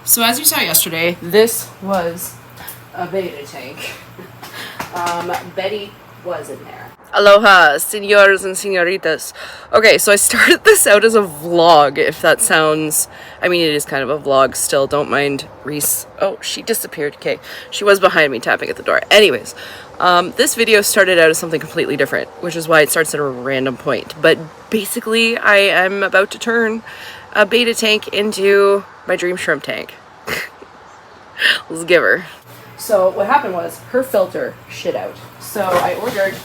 So as you saw yesterday, this was a beta tank. Betty was in there. Aloha, senors and senoritas. Okay, so I started this out as a vlog, if that sounds... I mean, it is kind of a vlog still. Don't mind Reese. Oh, she disappeared. Okay, she was behind me tapping at the door. Anyways, this video started out as something completely different, which is why it starts at a random point. But basically, I am about to turn a beta tank into my dream shrimp tank. Let's give her. So what happened was her filter shit out. So I ordered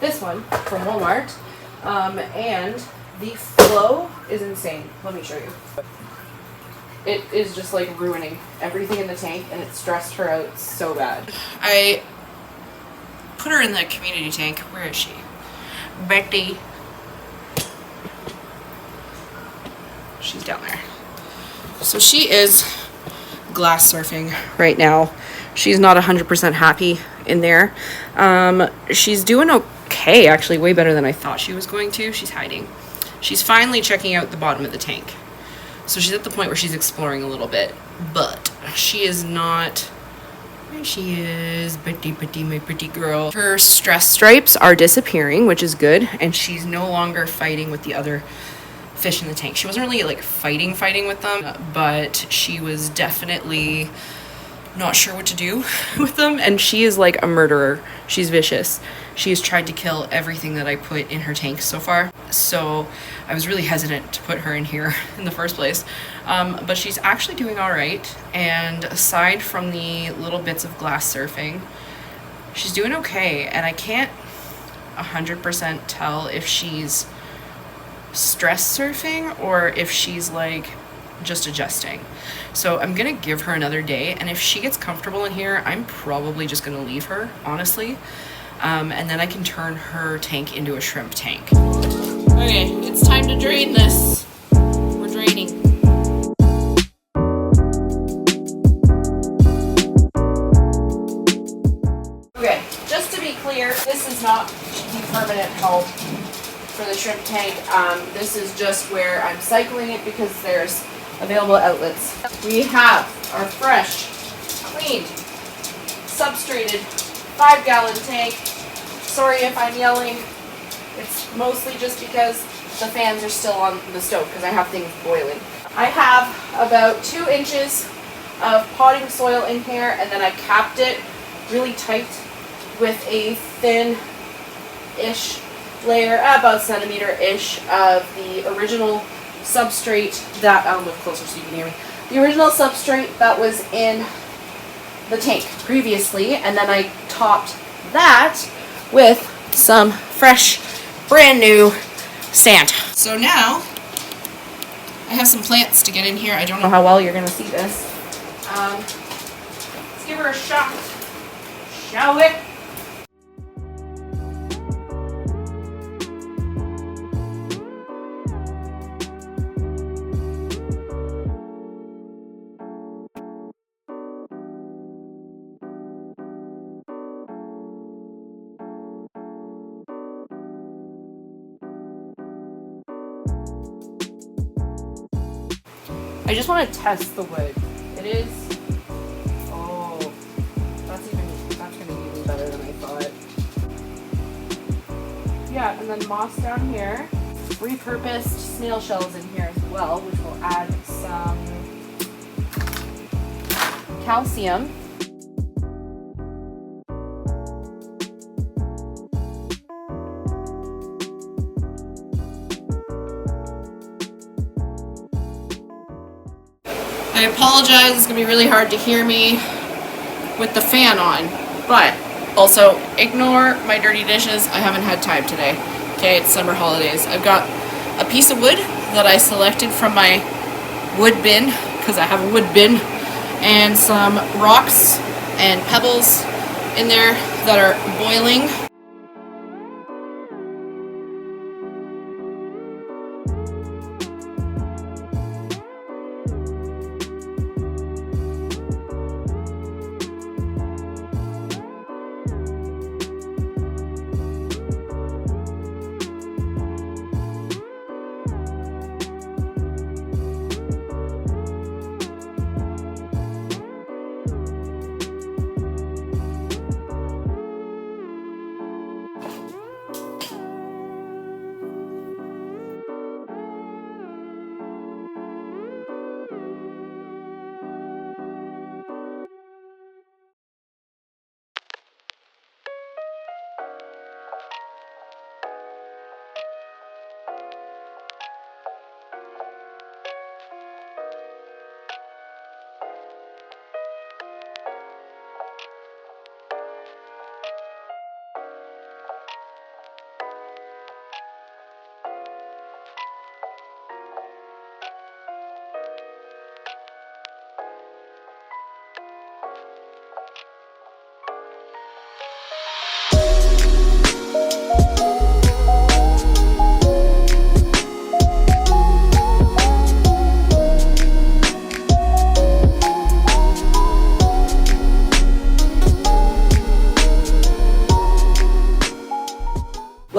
this one from Walmart, and the flow is insane. Let me show you. It is just like ruining everything in the tank, and it stressed her out so bad. I put her in the community tank. Where is she? Betty. She's down there. So she is glass surfing right now. She's not 100% happy in there. She's doing okay, actually, way better than I thought she was going to. She's hiding. She's finally checking out the bottom of the tank. So she's at the point where she's exploring a little bit, but she is not... There she is, Betty, my pretty girl. Her stress stripes are disappearing, which is good, and she's no longer fighting with the other fish in the tank. She wasn't really like fighting with them, but she was definitely not sure what to do with them, and she is like a murderer. She's vicious. She's tried to kill everything that I put in her tank so far, so I was really hesitant to put her in here in the first place, but she's actually doing all right, and aside from the little bits of glass surfing, she's doing okay. And I can't 100% tell if she's stress surfing or if she's like just adjusting. So I'm gonna give her another day, and if she gets comfortable in here, I'm probably just gonna leave her, honestly, and then I can turn her tank into a shrimp tank. Okay, it's time to drain this. We're draining. Okay, just to be clear, this is not the permanent home for the shrimp tank. This is just where I'm cycling it because there's available outlets. We have our fresh, clean, substrated 5-gallon tank. Sorry if I'm yelling. It's mostly just because the fans are still on the stove because I have things boiling. I have about 2 inches of potting soil in here, and then I capped it really tight with a thin-ish layer, about centimeter-ish, of the original substrate that, I'll move closer so you can hear me, the original substrate that was in the tank previously, and then I topped that with some fresh, brand new sand. So now, I have some plants to get in here. I don't know how well you're going to see this. Let's give her a shot, shall we? I just want to test the wood. It is, oh, that's going to be even better than I thought. Yeah, and then moss down here. Repurposed snail shells in here as well, which will add some calcium. I apologize, it's going to be really hard to hear me with the fan on, but also ignore my dirty dishes. I haven't had time today. Okay, it's summer holidays. I've got a piece of wood that I selected from my wood bin, because I have a wood bin, and some rocks and pebbles in there that are boiling.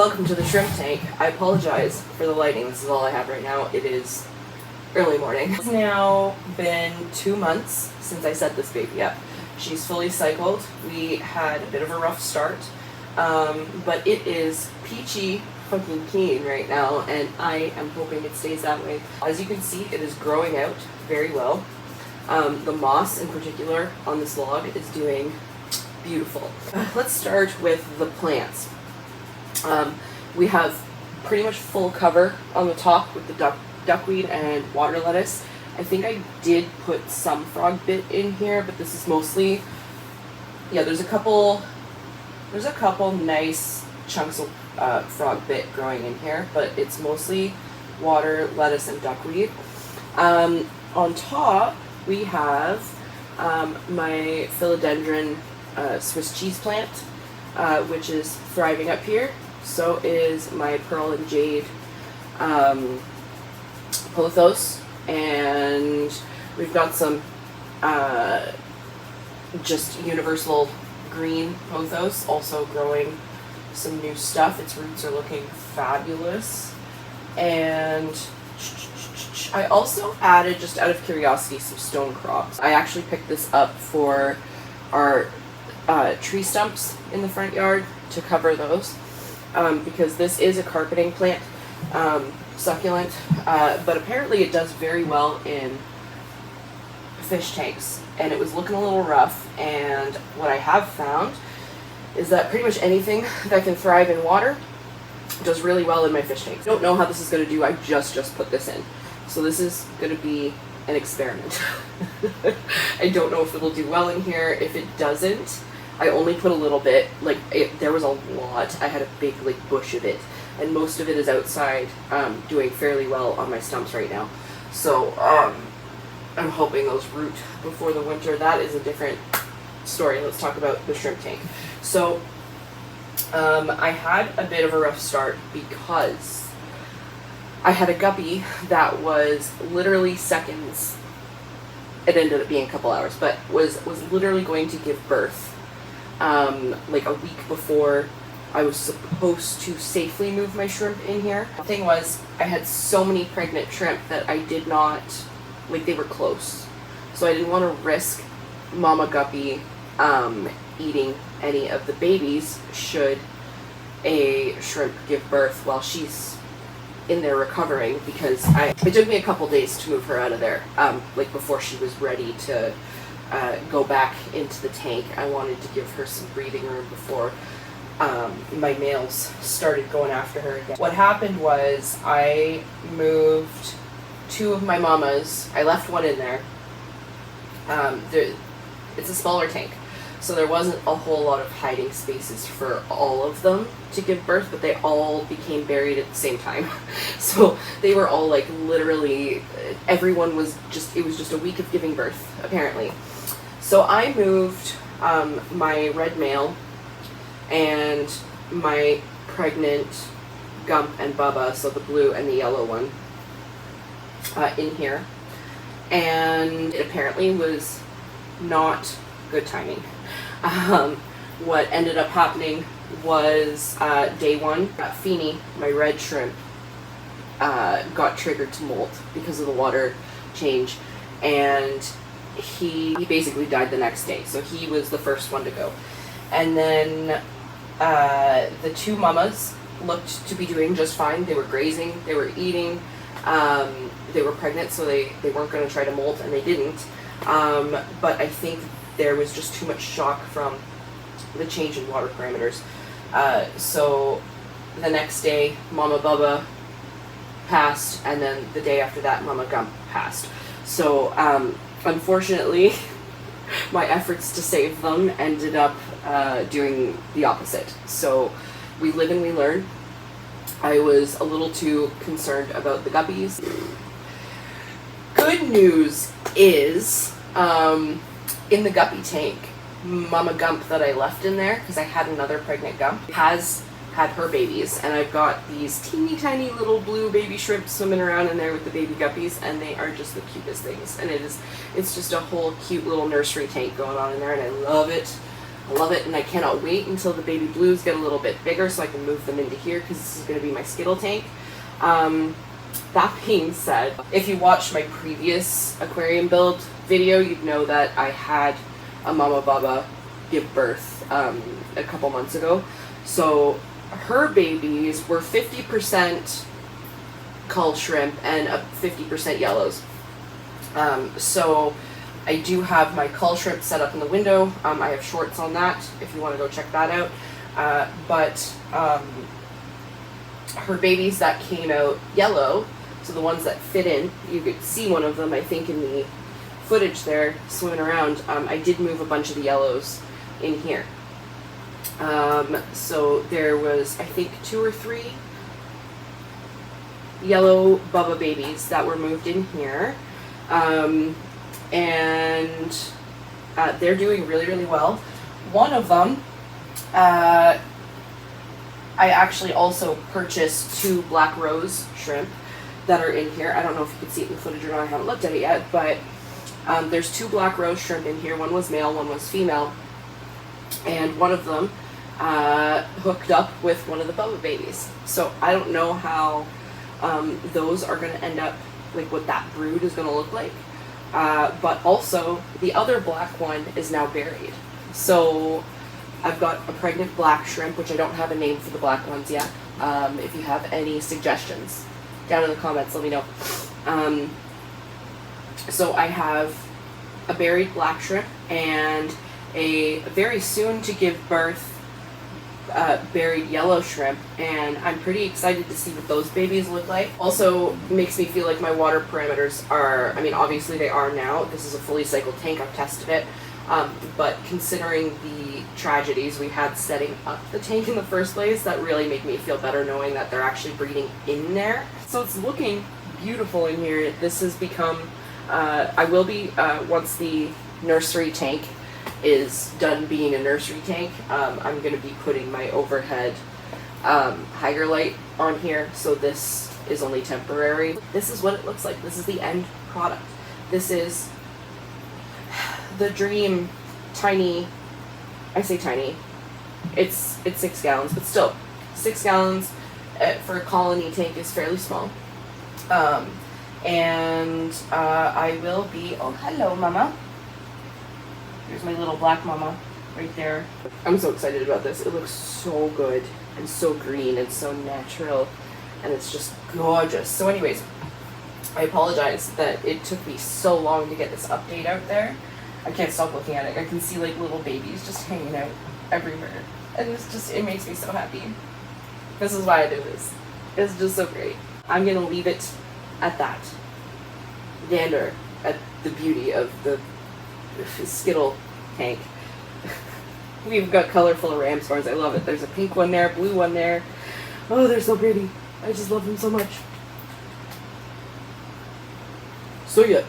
Welcome to the shrimp tank. I apologize for the lighting. This is all I have right now. It is early morning. It's now been 2 months since I set this baby up. She's fully cycled. We had a bit of a rough start, but it is peachy fucking keen right now, and I am hoping it stays that way. As you can see, it is growing out very well. The moss in particular on this log is doing beautiful. Let's start with the plants. We have pretty much full cover on the top with the duckweed and water lettuce. I think I did put some frog bit in here, but this is mostly, yeah, there's a couple nice chunks of frog bit growing in here, but it's mostly water, lettuce, and duckweed. On top, we have my philodendron Swiss cheese plant, which is thriving up here. So is my pearl and jade pothos, and we've got some just universal green pothos also growing some new stuff. Its roots are looking fabulous. And I also added, just out of curiosity, some stone crops. I actually picked this up for our tree stumps in the front yard to cover those, because this is a carpeting plant, succulent, but apparently it does very well in fish tanks, and it was looking a little rough. And what I have found is that pretty much anything that can thrive in water does really well in my fish tanks. I don't know how this is going to do. I just put this in, so this is going to be an experiment. I don't know if it'll do well in here. If it doesn't, I only put a little bit. Like, there was a lot. I had a big bush of it, and most of it is outside, doing fairly well on my stumps right now. So I'm hoping those root before the winter. That is a different story. Let's talk about the shrimp tank. So I had a bit of a rough start because I had a guppy that was literally seconds. It ended up being a couple hours, but was literally going to give birth like a week before I was supposed to safely move my shrimp in here. The thing was, I had so many pregnant shrimp that I did not, they were close. So I didn't want to risk Mama Guppy eating any of the babies should a shrimp give birth while she's in there recovering, because it took me a couple days to move her out of there, before she was ready to go back into the tank. I wanted to give her some breathing room before my males started going after her again. What happened was I moved 2 of my mamas. I left one in there. It's a smaller tank, so there wasn't a whole lot of hiding spaces for all of them to give birth, but they all became buried at the same time. So they were all literally, everyone was it was just a week of giving birth, apparently. So I moved my red male and my pregnant Gump and Bubba, so the blue and the yellow one, in here. And it apparently was not good timing. What ended up happening was day 1, Feeny, my red shrimp, got triggered to molt because of the water change, and he basically died the next day. So he was the first one to go. And then the 2 mamas looked to be doing just fine. They were grazing, they were eating, they were pregnant, so they weren't going to try to molt, and they didn't. But I think there was just too much shock from the change in water parameters. So the next day, Mama Bubba passed, and then the day after that, Mama Gump passed. So unfortunately, my efforts to save them ended up doing the opposite. So we live and we learn. I was a little too concerned about the guppies. Good news is, in the guppy tank, Mama Gump that I left in there, because I had another pregnant Gump, has had her babies, and I've got these teeny tiny little blue baby shrimp swimming around in there with the baby guppies, and they are just the cutest things. And it's just a whole cute little nursery tank going on in there, and I love it. I love it, and I cannot wait until the baby blues get a little bit bigger so I can move them into here, because this is going to be my Skittle tank. That being said, if you watched my previous aquarium build video, you'd know that I had a Mama Baba give birth a couple months ago. So her babies were 50% cull shrimp and 50% yellows. So I do have my cull shrimp set up in the window. I have shorts on that if you want to go check that out. But her babies that came out yellow, so the ones that fit in, you could see one of them, I think, in the footage there swimming around. I did move a bunch of the yellows in here. So there was, I think, 2 or 3 yellow Bubba babies that were moved in here. And they're doing really, really well. One of them, I actually also purchased 2 black rose shrimp that are in here. I don't know if you can see it in the footage or not, I haven't looked at it yet, but there's 2 black rose shrimp in here. One was male, one was female, and one of them hooked up with one of the Bubba babies. So I don't know how those are going to end up, like what that brood is going to look like. But also the other black one is now buried. So I've got a pregnant black shrimp, which I don't have a name for the black ones yet. If you have any suggestions down in the comments, let me know. So I have a buried black shrimp and a very soon to give birth buried yellow shrimp, and I'm pretty excited to see what those babies look like. Also makes me feel like my water parameters are, I mean, obviously they are now. This is a fully cycled tank, I've tested it. But considering the tragedies we had setting up the tank in the first place, that really make me feel better knowing that they're actually breeding in there. So it's looking beautiful in here. This has become, I will be, once the nursery tank is done being a nursery tank, I'm going to be putting my overhead Hygger light on here, so this is only temporary. This is what it looks like. This is the end product. This is the dream tiny, I say tiny, it's 6 gallons, but still 6 gallons for a colony tank is fairly small. And I will be, oh hello mama, here's my little black mama right there. I'm so excited about this. It looks so good and so green and so natural, and it's just gorgeous. So anyways, I apologize that it took me so long to get this update out there. I can't stop looking at it. I can see like little babies just hanging out everywhere, and it's just, it makes me so happy. This is why I do this. It's just so great. I'm gonna leave it at that. Gander at the beauty of the Skittle tank. We've got colorful ram spawns. I love it. There's a pink one there, blue one there. Oh, they're so pretty. I just love them so much. So yeah.